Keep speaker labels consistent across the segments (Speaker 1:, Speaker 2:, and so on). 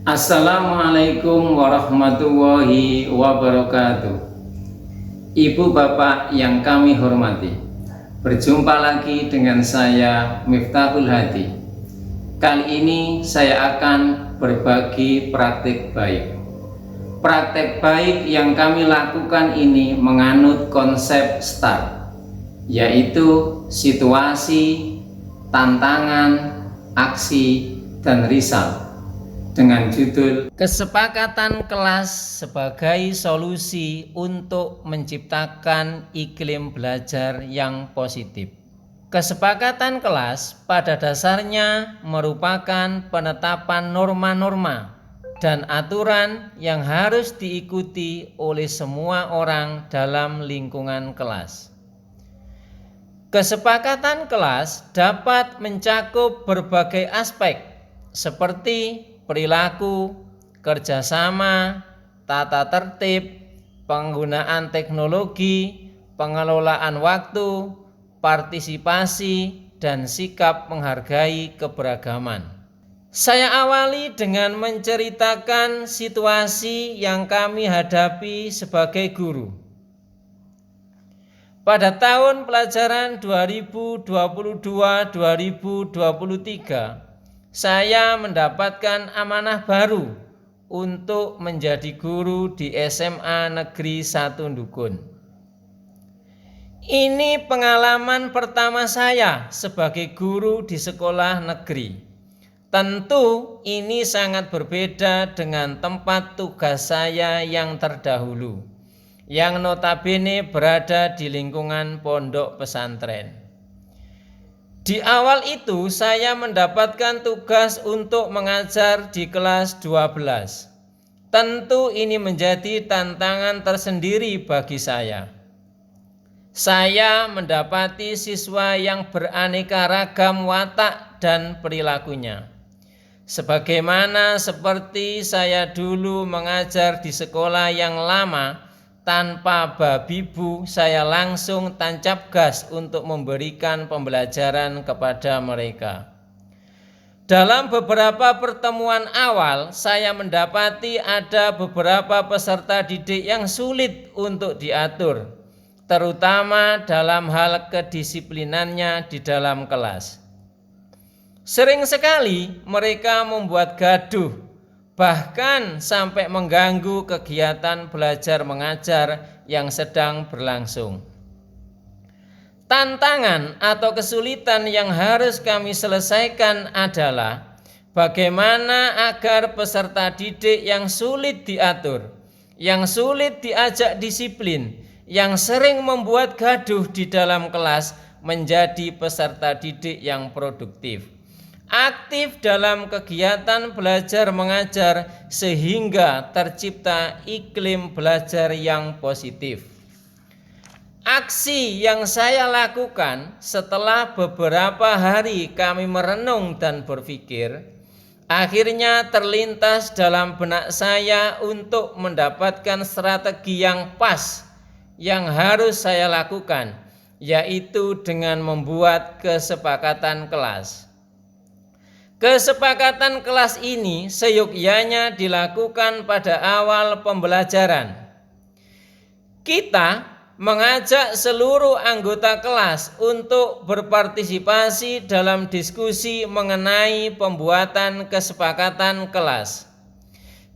Speaker 1: Assalamualaikum warahmatullahi wabarakatuh. Ibu bapak yang kami hormati, berjumpa lagi dengan saya Miftahul Hadi. Kali ini saya akan berbagi praktik baik. Praktek baik yang kami lakukan ini menganut konsep STAR, yaitu situasi, tantangan, aksi, dan result, dengan judul Kesepakatan Kelas sebagai Solusi untuk Menciptakan Iklim Belajar yang Positif. Kesepakatan kelas pada dasarnya merupakan penetapan norma-norma dan aturan yang harus diikuti oleh semua orang dalam lingkungan kelas. Kesepakatan kelas dapat mencakup berbagai aspek seperti perilaku, kerjasama, tata tertib, penggunaan teknologi, pengelolaan waktu, partisipasi, dan sikap menghargai keberagaman. Saya awali dengan menceritakan situasi yang kami hadapi sebagai guru. Pada tahun pelajaran 2022-2023, saya mendapatkan amanah baru untuk menjadi guru di SMA Negeri 1 Dukun. Ini pengalaman pertama saya sebagai guru di sekolah negeri. Tentu ini sangat berbeda dengan tempat tugas saya yang terdahulu, yang notabene berada di lingkungan pondok pesantren. Di awal itu saya mendapatkan tugas untuk mengajar di kelas 12. Tentu ini menjadi tantangan tersendiri bagi saya. Saya mendapati siswa yang beraneka ragam watak dan perilakunya. Sebagaimana seperti saya dulu mengajar di sekolah yang lama, tanpa babi bu, saya langsung tancap gas untuk memberikan pembelajaran kepada mereka. Dalam beberapa pertemuan awal, saya mendapati ada beberapa peserta didik yang sulit untuk diatur, terutama dalam hal kedisiplinannya di dalam kelas. Sering sekali mereka membuat gaduh, bahkan sampai mengganggu kegiatan belajar mengajar yang sedang berlangsung. Tantangan atau kesulitan yang harus kami selesaikan adalah bagaimana agar peserta didik yang sulit diatur, yang sulit diajak disiplin, yang sering membuat gaduh di dalam kelas menjadi peserta didik yang produktif, aktif dalam kegiatan belajar mengajar sehingga tercipta iklim belajar yang positif. Aksi yang saya lakukan setelah beberapa hari kami merenung dan berpikir, akhirnya terlintas dalam benak saya untuk mendapatkan strategi yang pas yang harus saya lakukan, yaitu dengan membuat kesepakatan kelas. Kesepakatan kelas ini seyogyanya dilakukan pada awal pembelajaran. Kita mengajak seluruh anggota kelas untuk berpartisipasi dalam diskusi mengenai pembuatan kesepakatan kelas.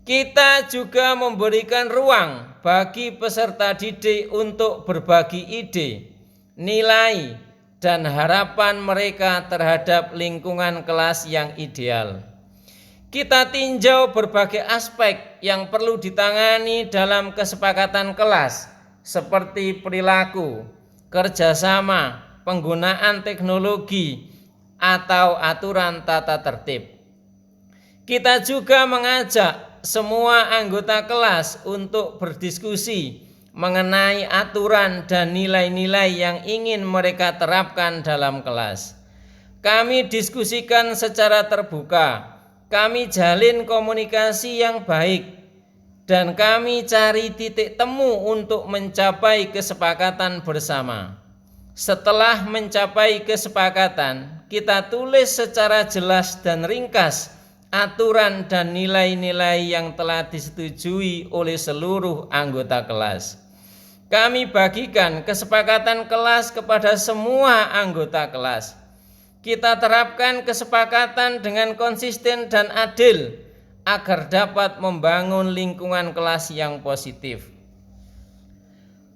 Speaker 1: Kita juga memberikan ruang bagi peserta didik untuk berbagi ide, nilai, dan harapan mereka terhadap lingkungan kelas yang ideal. Kita tinjau berbagai aspek yang perlu ditangani dalam kesepakatan kelas, seperti perilaku, kerjasama, penggunaan teknologi, atau aturan tata tertib. Kita juga mengajak semua anggota kelas untuk berdiskusi mengenai aturan dan nilai-nilai yang ingin mereka terapkan dalam kelas. Kami diskusikan secara terbuka, kami jalin komunikasi yang baik, dan kami cari titik temu untuk mencapai kesepakatan bersama. Setelah mencapai kesepakatan, kita tulis secara jelas dan ringkas aturan dan nilai-nilai yang telah disetujui oleh seluruh anggota kelas. Kami bagikan kesepakatan kelas kepada semua anggota kelas. Kita terapkan kesepakatan dengan konsisten dan adil agar dapat membangun lingkungan kelas yang positif.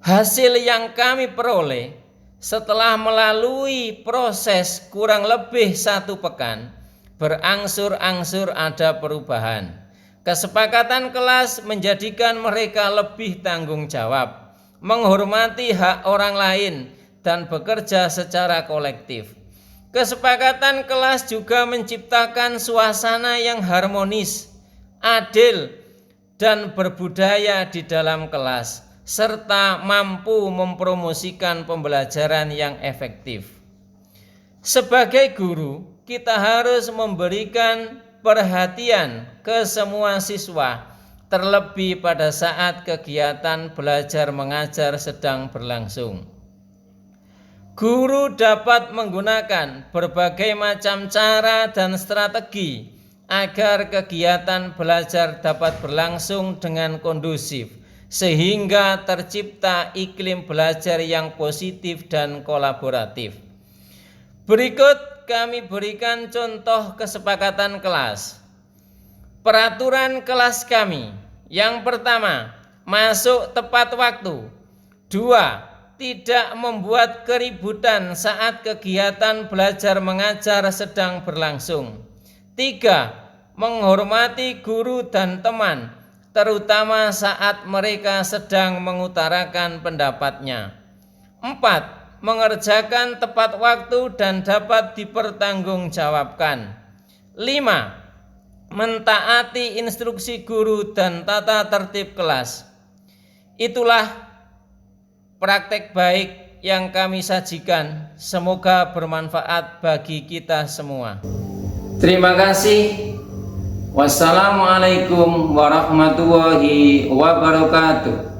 Speaker 1: Hasil yang kami peroleh setelah melalui proses kurang lebih 1 pekan, berangsur-angsur ada perubahan. Kesepakatan kelas menjadikan mereka lebih tanggung jawab, menghormati hak orang lain, dan bekerja secara kolektif. Kesepakatan kelas juga menciptakan suasana yang harmonis, adil, dan berbudaya di dalam kelas, serta mampu mempromosikan pembelajaran yang efektif. Sebagai guru, kita harus memberikan perhatian ke semua siswa, terlebih pada saat kegiatan belajar mengajar sedang berlangsung. Guru dapat menggunakan berbagai macam cara dan strategi agar kegiatan belajar dapat berlangsung dengan kondusif, sehingga tercipta iklim belajar yang positif dan kolaboratif. Berikut kami berikan contoh kesepakatan kelas. Peraturan kelas kami. Yang pertama, masuk tepat waktu. 2. Tidak membuat keributan saat kegiatan belajar mengajar sedang berlangsung. 3. Menghormati guru dan teman, terutama saat mereka sedang mengutarakan pendapatnya. 4. Mengerjakan tepat waktu dan dapat dipertanggungjawabkan. 5. Mentaati instruksi guru dan tata tertib kelas. Itulah praktek baik yang kami sajikan. Semoga bermanfaat bagi kita semua. Terima kasih. Wassalamualaikum warahmatullahi wabarakatuh.